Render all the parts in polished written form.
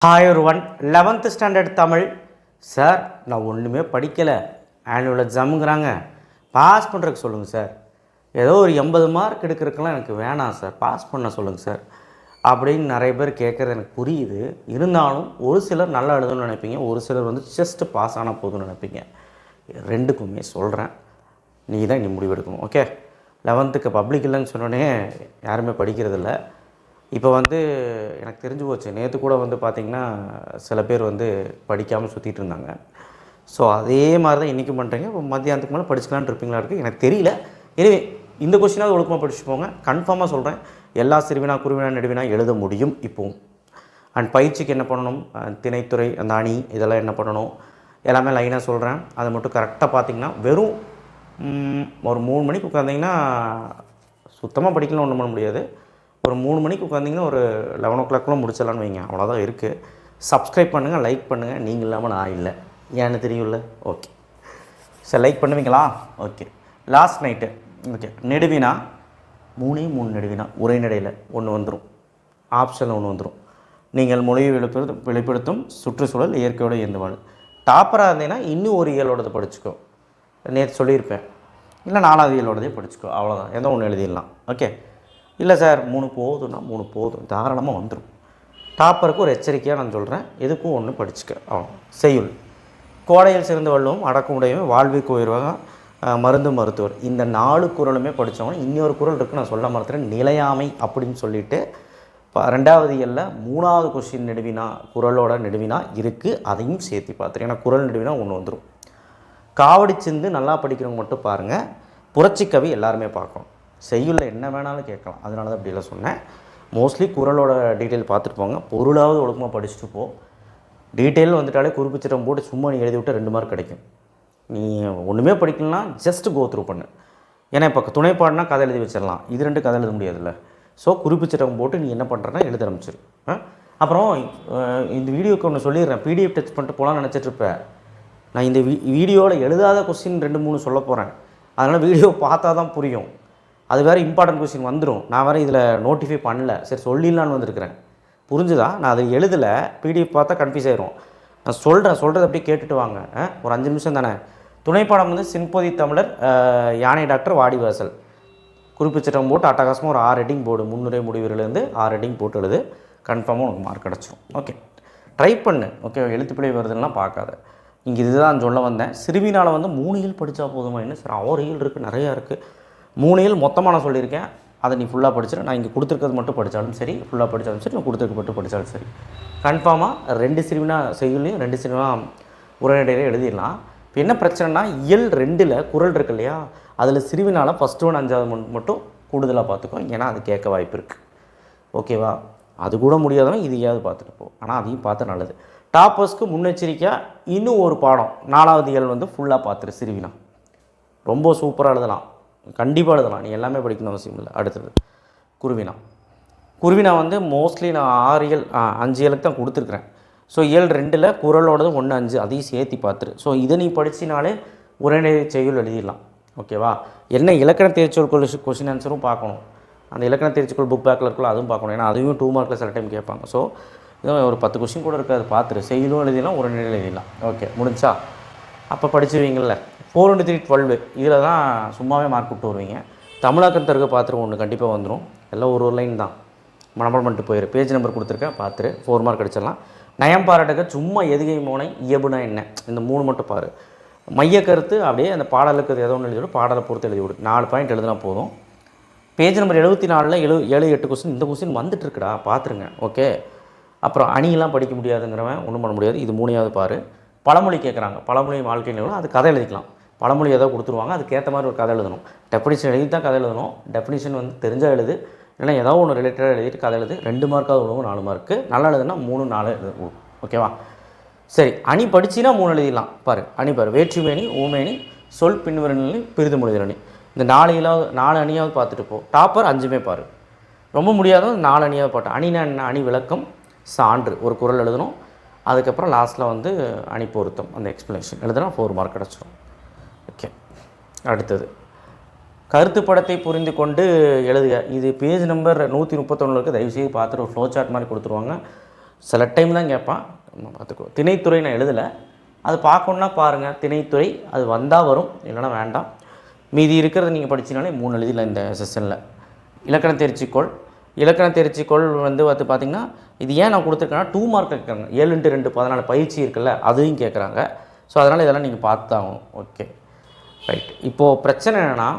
Hi ஒருவன் 11th standard Tamil sir. நான் ஒன்றுமே படிக்கலை, ஆனுவல் எக்ஸாமுங்கிறாங்க, பாஸ் பண்ணுறதுக்கு சொல்லுங்கள் சார். ஏதோ ஒரு 80 மார்க் எடுக்கிறதுக்கெல்லாம் எனக்கு வேணாம் சார், பாஸ் பண்ண சொல்லுங்கள் சார் அப்படின்னு நிறைய பேர் கேட்குறது எனக்கு புரியுது. இருந்தாலும் ஒரு சிலர் நல்லா எழுதணும்னு நினைப்பீங்க, ஒரு சிலர் வந்து ஜஸ்ட்டு பாஸ் ஆனால் போதும்னு நினைப்பீங்க. ரெண்டுக்குமே சொல்கிறேன், நீ தான் நீ முடிவெடுக்கணும். ஓகே, 11th பப்ளிக் இல்லைன்னு சொன்னோடனே யாருமே படிக்கிறதில்ல. இப்போ வந்து எனக்கு தெரிஞ்சு போச்சு, நேற்று கூட வந்து பார்த்திங்கன்னா சில பேர் வந்து படிக்காமல் சுற்றிட்டு இருந்தாங்க. ஸோ அதே மாதிரி தான் இன்றைக்கும் பண்ணுறீங்க. இப்போ மத்தியானத்துக்கு மேலே படிச்சுக்கலான்னு இருப்பீங்களா இருக்குது, எனக்கு தெரியல. எனவே இந்த கொஸ்டினாவது ஒழுக்கமாக படிச்சு போங்க. கன்ஃபார்மாக சொல்கிறேன், எல்லா சிறுவினா குருவினா நெடுவினா எழுத முடியும் இப்போவும். அண்ட் பயிற்சிக்கு என்ன பண்ணணும், திணைத்துறை அந்த அணி இதெல்லாம் என்ன பண்ணணும் எல்லாமே லைனாக சொல்கிறேன். அதை மட்டும் கரெக்டாக பார்த்திங்கன்னா வெறும் ஒரு 3 மணிக்கு உட்காந்திங்கன்னா சுத்தமாக படிக்கலாம், ஒன்றும் பண்ண முடியாது. ஒரு 3 மணிக்கு உட்காந்திங்கன்னா ஒரு 11 o'clockலாம் முடிச்சிடலான்னு வைங்க, அவ்வளோதான் இருக்குது. சப்ஸ்கிரைப் பண்ணுங்கள், லைக் பண்ணுங்கள். நீங்கள் இல்லாமல் நான் இல்லை, ஏன்னு தெரியும்ல. ஓகே சரி, லைக் பண்ணுவீங்களா? ஓகே. லாஸ்ட் நைட்டு ஓகே, நெடுவினா 3 நெடுவினா உரைநடையில் ஒன்று வந்துடும், ஆப்ஷனில் ஒன்று வந்துடும். நீங்கள் மொழியை வெளிப்படுத்தும் சுற்றுச்சூழல் இயற்கையோடு இயந்துவாள். டாப்பராக இருந்தீங்கன்னா இன்னும் ஒரு இயலோடதை படிச்சுக்கோ, நேற்று சொல்லியிருப்பேன். இல்லை 4வது இயலோடதே படிச்சுக்கோ, அவ்வளோதான். ஏதோ ஒன்று எழுதிடலாம். ஓகே. இல்லை சார் 3 போதும்னா 3 போதும், தாராளமாக வந்துடும். டாப்பருக்கு ஒரு எச்சரிக்கையாக நான் சொல்கிறேன், எதுக்கும் ஒன்று படிச்சுக்க. அவ்வளோ. செய்யுள் கோடையில் சிறந்து வள்ளுவம் அடக்கமுடையவும் வாழ்விற்கு உயர்வாக மருந்து மருத்துவர். இந்த 4 குறளுமே படித்தவங்க. இன்னொரு குறள் இருக்குது, நான் சொல்ல மறந்துட்டேன், நிலையாமை அப்படின்னு சொல்லிட்டு 2வது இயலில் 3வது கொஸ்டின் நெடுவினா குறளோட நெடுவினா இருக்குது, அதையும் சேர்த்து பார்த்துரு. ஏன்னா குறள் நெடுவினா ஒன்று வந்துடும். காவடி சிந்து நல்லா படிக்கிறவங்க மட்டும் பாருங்கள், புரட்சிக்கவி எல்லாருமே பார்க்கணும். செய்யுளில் என்ன வேணாலும் கேட்கலாம், அதனால தான் அப்படிலாம் சொன்னேன். மோஸ்ட்லி குறளோட டீட்டெயில் பார்த்துட்டு போங்க, பொருளாவது ஒழுக்கமாக படிச்சுட்டு போ. டீட்டெயில் வந்துட்டாலே குறிப்பிச்சிடம் போட்டு சும்மா நீ எழுதி விட்டு 2 மார்க் கிடைக்கும். நீ ஒன்றுமே படிக்கலனா ஜஸ்ட் கோ த்ரூ பண்ணு. ஏன்னா இப்போ துணைப்பாடுனா கதை எழுதி வச்சிடலாம், இது 2 கதை எழுத முடியாதுல்ல. ஸோ குறிப்பிச்சிடம் போட்டு நீ என்ன பண்ணுறன்னா எழுத ஆரம்பிச்சிரு. அப்புறம் இந்த வீடியோக்கு ஒன்று சொல்லிடுறேன், பிடிஎஃப் டச் பண்ணிட்டு போகலான்னு நினச்சிட்ருப்பேன். நான் இந்த வீடியோவில் எழுதாத கொஸ்டின் 2-3 சொல்ல போகிறேன், அதனால் வீடியோ பார்த்தா தான் புரியும். அது வேறு இம்பார்ட்டன்ட் கொஸ்டின் வந்துடும், நான் வேறு இதில் நோட்டிஃபை பண்ணல, சரி சொல்லிடலான்னு வந்திருக்கிறேன். புரிஞ்சுதா? நான் அதை எழுதலை, பிடிஎஃப் பார்த்தா கன்ஃபியூஸ் ஆயிரும். நான் சொல்கிறது அப்படியே கேட்டுட்டு வாங்க. ஒரு 5 நிமிஷம் தானே. துணைப்பாடம் வந்து சின்பொதி தமிழர், யானை டாக்டர், வாடிவாசல். குறிப்பிச்சிட்டம் போட்டு அட்டகாசமாக ஒரு 6 ஹெட்டிங் போடு, முன்னுரை முடிவுலேருந்து 6 ஹெட்டிங் போட்டு எழுது, கன்ஃபார்மாக உனக்கு மார்க் கிடச்சிரும். ஓகே, ட்ரை பண்ணு. ஓகே, எழுத்துப்பிழை வருதுன்னா பார்க்காத. இங்கே இதுதான் சொல்ல வந்தேன். சிறுவினால் வந்து 3 இயல் படித்தா போதுமா? என்ன சார் 6 இயல் இருக்குது, நிறையா இருக்குது. 3 இயல் மொத்தமாக நான் சொல்லியிருக்கேன், அதை நீ ஃபுல்லாக படிச்சிடும். நான் இங்கே கொடுத்துருக்கிறது மட்டும் படித்தாலும் சரி, ஃபுல்லாக படித்தாலும் சரி, நான் கொடுத்துருக்க மட்டும் படித்தாலும் சரி, கன்ஃபார்மாக 2 சிறுவினா செய்யுள்ளையும் 2 சிறுவினா உரைநடையிலே எழுதிடலாம். இப்போ என்ன பிரச்சனைனா, இயல் 2ல் குறள் இருக்கு இல்லையா, அதில் சிறுவினால் ஃபஸ்ட்டு 1 5வது மட்டும் கூடுதலாக பார்த்துக்கோ, ஏன்னா அது கேட்க வாய்ப்பு இருக்குது. ஓகேவா? அது கூட முடியாதவன் இதையாவது பார்த்துட்டு போ, ஆனால் அதையும் பார்த்து நல்லது. டாப்பர்ஸ்க்கு முன்னெச்சரிக்கையாக இன்னும் ஒரு பாடம் 4வது இயல் வந்து ஃபுல்லாக பார்த்துரு. சிறுவினா ரொம்ப சூப்பராக எழுதலாம், கண்டிப்பாக எழுதலாம், நீ எல்லாமே படிக்கணும் அவசியம் இல்லை. அடுத்தது குருவினா வந்து மோஸ்ட்லி நான் 6 இயல் 5 இயலுக்கு தான் கொடுத்துருக்குறேன். ஸோ இயல் 2ல் குறளோடது 1 5 அதையும் சேர்த்து பார்த்துரு. ஸோ இதை நீ படிச்சினாலே உரைநடை செய்யுள் எழுதிடலாம். ஓகேவா? என்ன இலக்கண தேர்ச்சொல் கொஸ்டின் ஆன்சரும் பார்க்கணும், அந்த இலக்கண தேர்ச்சிக்கொள் புக் பேக்கில் இருக்குள்ள அதுவும் பார்க்கணும், ஏன்னா அதுவும் 2 மார்க்கில் சில டைம் கேட்பாங்க. ஸோ இதுவும் ஒரு 10 கொஸ்டின் கூட இருக்குது, அது பார்த்துரு. செய்யுளும் எழுதிடலாம், உரைநடை எழுதிடலாம். ஓகே, முடிஞ்சா அப்போ படிச்சுருவீங்கள. 4 × 3 12 இதில் தான் சும்மாவே மார்க் விட்டு வருவீங்க. தமிழாக்கம் தருக பார்த்துரு, ஒன்று கண்டிப்பாக வந்துடும். எல்லாம் ஒரு லைன் தான், மனப்பாடம் பண்ணிட்டு போயிரு. பேஜ் நம்பர் கொடுத்துருக்கேன், பார்த்துரு. 4 மார்க் அடிச்சிடலாம். நயம் பாராட்டுக்க சும்மா எதுகை மோனை இயல்புனா என்ன, இந்த 3 மட்டும் பாரு. மைய கருத்து அப்படியே அந்த பாடலுக்கு ஏதோ ஒன்று எழுதிவிடு, பாடலை பொறுத்து எழுதி விடு. 4 பாயிண்ட் எழுதினா போதும். பேஜ் நம்பர் 74 7 8 கொஸ்டின், இந்த கொஸ்டின் வந்துட்டுருக்குடா, பார்த்துருங்க. ஓகே. அப்புறம் அணியெல்லாம் படிக்க முடியாதுங்கிறவன் ஒன்றும் பண்ண முடியாது, இது 3வது பாரு. பழமொழி கேட்குறாங்க, பழமொழி வாழ்க்கை நிலவும், அது கதை எழுதிக்கலாம். பழமொழி ஏதோ கொடுத்துருவாங்க, அதுக்கேற்ற மாதிரி ஒரு கதை எழுதணும். டெஃபினிஷன் எழுதி தான் கதை எழுதணும். டெஃபினிஷன் வந்து தெரிஞ்சால் எழுது, இல்லைனா ஏதாவது ஒன்று ரிலேட்டடாக எழுதிட்டு கதை எழுது. 2 மார்க்காவது விடுவோம், 4 மார்க்கு. நல்லா எழுதுனா 3 4 எழுது. ஓகேவா? சரி, அணி படிச்சின்னா 3 எழுதிடலாம். பாரு, அணி பாரு, வேற்றுமேனி ஊமேனி சொல் பின்வரணில் பிரிது மொழிதரணி. இந்த 4 அணியாவது பார்த்துட்டு போ. டாப்பர் 5மே பாரு. ரொம்ப முடியாத 4 அணியாவது பாட்டு. அணினா என்ன? அணி விளக்கம், சான்று, ஒரு குறள் எழுதணும். அதுக்கப்புறம் லாஸ்ட்டில் வந்து அணி பொருத்தம், அந்த எக்ஸ்ப்ளனேஷன் எழுதுனா 4 மார்க் கிடச்சிடும். ஓகே, அடுத்தது கருத்து படத்தை புரிந்து கொண்டு எழுதுக. இது பேஜ் நம்பர் 131 இருக்குது, தயவுசெய்து பார்த்துட்டு ஒரு ஃப்ளோ சார்ட் மாதிரி கொடுத்துருவாங்க. சில டைம் தான் கேட்பான், பார்த்துக்கோ. திணைத்துறை நான் எழுதலை, அது பார்க்கணுன்னா பாருங்கள். திணைத்துறை அது வந்தால் வரும், இல்லைனா வேண்டாம். மீதி இருக்கிறத நீங்கள் படிச்சினாலே 3 எழுதிடலாம் இந்த செஷனில். இலக்கண தேர்ச்சிக்கோள். இலக்கண தேர்ச்சிக்கோள் வந்து பார்த்திங்கன்னா இது ஏன் நான் கொடுத்துருக்கேன்னா 2 மார்க் கேட்குறாங்க. 7x2 14 பயிற்சி இருக்குல்ல, அதையும் கேட்குறாங்க. ஸோ அதனால் இதெல்லாம் நீங்கள் பார்த்தாகும். Okay right. இப்போது பிரச்சனை என்னென்னா,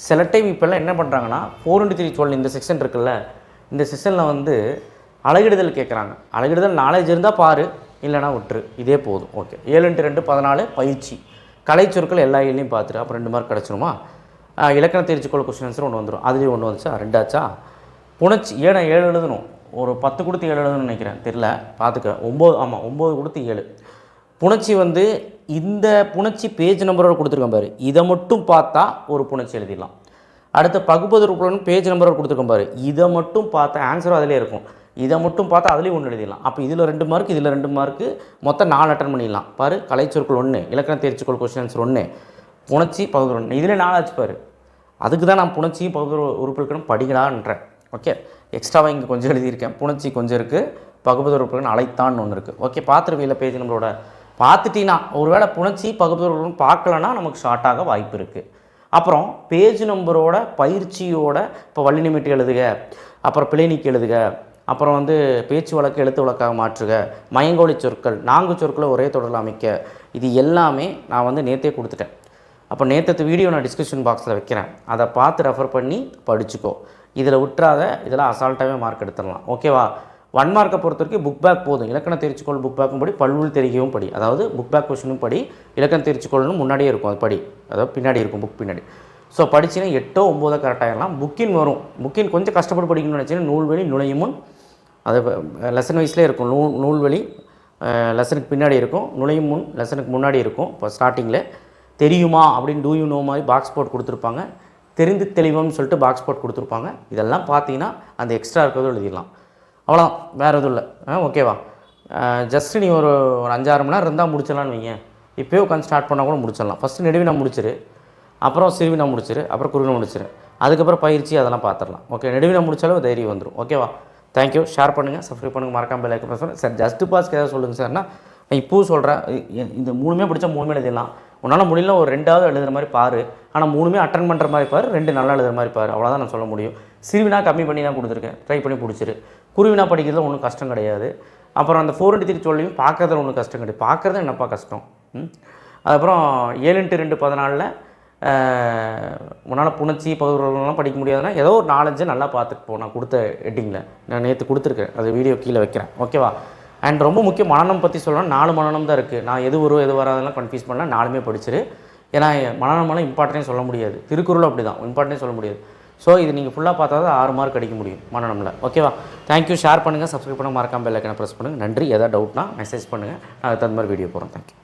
சில டைம் இப்போல்லாம் என்ன பண்ணுறாங்கன்னா 4x3 12 இந்த செக்ஷன் இருக்குல்ல, இந்த செக்ஷனில் வந்து அலகிடுதல் கேட்குறாங்க. அலகிடுதல் நாலேஜ் இருந்தால் பாரு, இல்லைனா விட்டுரு, இதே போதும். ஓகே. 7x2 14 பயிற்சி. கலை சொற்கள் எல்லா ஏழையும் பார்த்துட்டு அப்புறம் 2 மார்க் கிடச்சிருமா. இலக்கண தேர்ச்சிக்கோள் கொஸ்டின் ஆன்சர் ஒன்று வந்துடும். அதுலேயும் ஒன்று வந்துச்சா, 2 ஆச்சா. புணர்ச்சி 7 எழுதணும். ஒரு 10 கொடுத்து 7 எழுதணும்னு நினைக்கிறேன், தெரில, பார்த்துக்க. 9, ஆமாம் 9 கொடுத்து 7. புணர்ச்சி வந்து இந்த புணர்ச்சி பேஜ் நம்பரோடு கொடுத்துருக்கேன் பாரு, இதை மட்டும் பார்த்தா ஒரு புணர்ச்சி எழுதிடலாம். அடுத்த பகுப்பது உறுப்புடன் பேஜ் நம்பரோடு கொடுத்துருக்கேன் பாரு, இதை மட்டும் பார்த்தா ஆன்சரும் அதிலே இருக்கும். இதை மட்டும் பார்த்தா அதுலேயும் 1 எழுதிடலாம். அப்போ இதில் 2 மார்க், இதில் 2 மார்க்கு, மொத்தம் 4 அட்டன் பண்ணிடலாம் பாரு. கலைச்சொற்கள் 1, இலக்கண தேர்ச்சிக்கோள் கொஸ்டின் ஆன்சர் 1, புணர்ச்சி பகுதி 1, இதில் 4 ஆச்சு பாரு. அதுக்கு தான் நான் புணர்ச்சியும் பகுதி உறுப்புகளும் படிக்கலான்றேன். ஓகே. எக்ஸ்ட்ராவாக இங்கே கொஞ்சம் எழுதியிருக்கேன். புணர்ச்சி கொஞ்சம் இருக்குது, பகுதி உறுப்புகள் அழைத்தான்னு ஒன்று இருக்குது. ஓகே. பார்த்துருவீங்கள பேஜ் நம்மளோட பார்த்துட்டீங்கன்னா, ஒருவேளை புணர்ச்சி பகுதி உறுப்புகள் பார்க்கலன்னா நமக்கு ஷார்ட்டாக வாய்ப்பு இருக்குது. அப்புறம் பேஜ் நம்பரோட பயிற்சியோட இப்போ வள்ளி நிமிட்டு எழுதுக, அப்புறம் பிழை நீக்கி எழுதுக, அப்புறம் வந்து பேச்சு வழக்கு எழுத்து வழக்காக மாற்றுக, மயங்கோலி சொற்கள், 4 சொற்களை ஒரே தொடரில் அமைக்க, இது எல்லாமே நான் வந்து நேற்றே கொடுத்துட்டேன். அப்போ நேற்று வீடியோ நான் டிஸ்கிரிப்ஷன் பாக்ஸில் வைக்கிறேன், அதை பார்த்து ரெஃபர் பண்ணி படிச்சுக்கோ. இதில் விட்டுறாத, இதெல்லாம் அசால்ட்டாகவே மார்க் எடுத்துடலாம். ஓகேவா. 1 மார்க்கை பொறுத்த வரைக்கும் புக் பேக் போதும். இலக்கண தேர்ச்சிக்கோள் புக் பேக்கும் படி, பல்லுள் தெரிகவும் படி. அதாவது புக் பேக் கொஸ்டினும் படி, இலக்கண தேர்ச்சிக்கோள்னு முன்னாடியே இருக்கும், அது படி, அதாவது பின்னாடி இருக்கும், புக் பின்னாடி. ஸோ படிச்சுன்னா 8 9 கரெக்டாகிடலாம். புக்கின் வரும். புக்கின் கொஞ்சம் கஷ்டப்பட்டு படிக்கணும்னு நினச்சிங்கன்னா நூல்வெளி நுழையும் முன், அது லெசன் வைஸ்லேயே இருக்கும். நூல்வெளி லெசனுக்கு பின்னாடி இருக்கும், நுழையும் முன் லெசனுக்கு முன்னாடி இருக்கும். இப்போ ஸ்டார்டிங்கில் தெரியுமா அப்படின்னு டூ யூ நோ மாதிரி பாக்ஸ் போட்டு கொடுத்துருப்பாங்க, தெரிந்து தெளிவம்னு சொல்லிட்டு பாக்ஸ் போட்டு கொடுத்துருப்பாங்க. இதெல்லாம் பார்த்தீங்கன்னா அந்த எக்ஸ்ட்ரா இருக்கிறதும் எழுதிடலாம். அவ்வளோதான், வேறு எதுவும் இல்லை. ஓகேவா. ஜஸ்ட்டு நீ ஒரு 5-6 மணி நேரம் இருந்தால் முடிச்சிடலான்னு வைங்க. இப்போயே உட்காந்து ஸ்டார்ட் பண்ணால் கூட முடிச்சிடலாம். ஃபஸ்ட்டு நெடுவினா முடிச்சிரு, அப்புறம் சிறுவினா முடிச்சிரு, அப்புறம் குருவினா முடிச்சிரு, அதுக்கப்புறம் பயிற்சி அதெல்லாம் பார்த்துடலாம். ஓகே. நெடுவினா முடிச்சாலும் தைரியம் வந்துடும். ஓகேவா. தேங்க்யூ. ஷேர் பண்ணுங்கள், சப்ஸ்கிரைப் பண்ணுங்கள், மறக்காமல் பெல் ஐக்கான் ப்ரெஸ் பண்ணுங்கள். சார் ஜஸ்ட் பாஸ்க்கு ஏதாவது சொல்லுங்கள் சார்னா, நான் இப்போவும் சொல்கிறேன், இந்த 3மே படித்தா 3மே எழுதிடலாம். உன்னால் முடியல ஒரு 2ஆவது எழுதுகிற மாதிரி பாரு, ஆனால் 3மே அட்டன் பண்ணுற மாதிரி பாரு, 2 நல்லா எழுதுகிற மாதிரி பாரு. அவ்வளோதான் நான் சொல்ல முடியும். சிறுவினா கம்மி பண்ணி தான் கொடுத்துருக்கேன், ட்ரை பண்ணி பிடிச்சிரு. குருவினா படிக்கிறதுல ஒன்றும் கஷ்டம் கிடையாது. அப்புறம் அந்த 4x3 12 பார்க்குறதுல ஒன்றும் கஷ்டம் கிடையாது. பார்க்குறது என்னப்பா கஷ்டம். அதுக்கப்புறம் 7x2 14 உன்னால் புணர்ச்சி பகுதிகளெலாம் படிக்க முடியாதுன்னா ஏதோ ஒரு 4-5 நல்லா பார்த்துட்டு போ. நான் கொடுத்த ஹெட்டிங்கில் நான் நேற்று கொடுத்துருக்கேன், அது வீடியோ கீழே வைக்கிறேன். ஓகேவா. அண்ட் ரொம்ப முக்கியம், மனநம் பற்றி சொல்லணும். 4 மனநம் தான் இருக்குது. நான் எது வரும் எது வராதெல்லாம் கன்ஃபியூஸ் பண்ணல, 4மே படிச்சிரு. ஏன்னா மனநமெல்லாம் இம்பார்ட்டனே சொல்ல முடியாது, திருக்குறளும் அப்படி தான் இம்பார்ட்டனே சொல்ல முடியாது. ஸோ இது நீங்கள் ஃபுல்லாக பார்த்தா தான் 6 மார்க் அடிக்க முடியும் மனநமில். ஓகேவா. தேங்க்யூ. ஷேர் பண்ணுங்கள், சப்ஸ்கிரைப் பண்ணுங்கள், மறக்காமல் பெல் ஐக்கானை ப்ரெஸ் பண்ணுங்கள். நன்றி. எதாவது டவுட்னா மெசேஜ் பண்ணுங்கள், நான் அதுக்கு தகுந்த மாதிரி வீடியோ போகிறோம். தேங்க்யூ.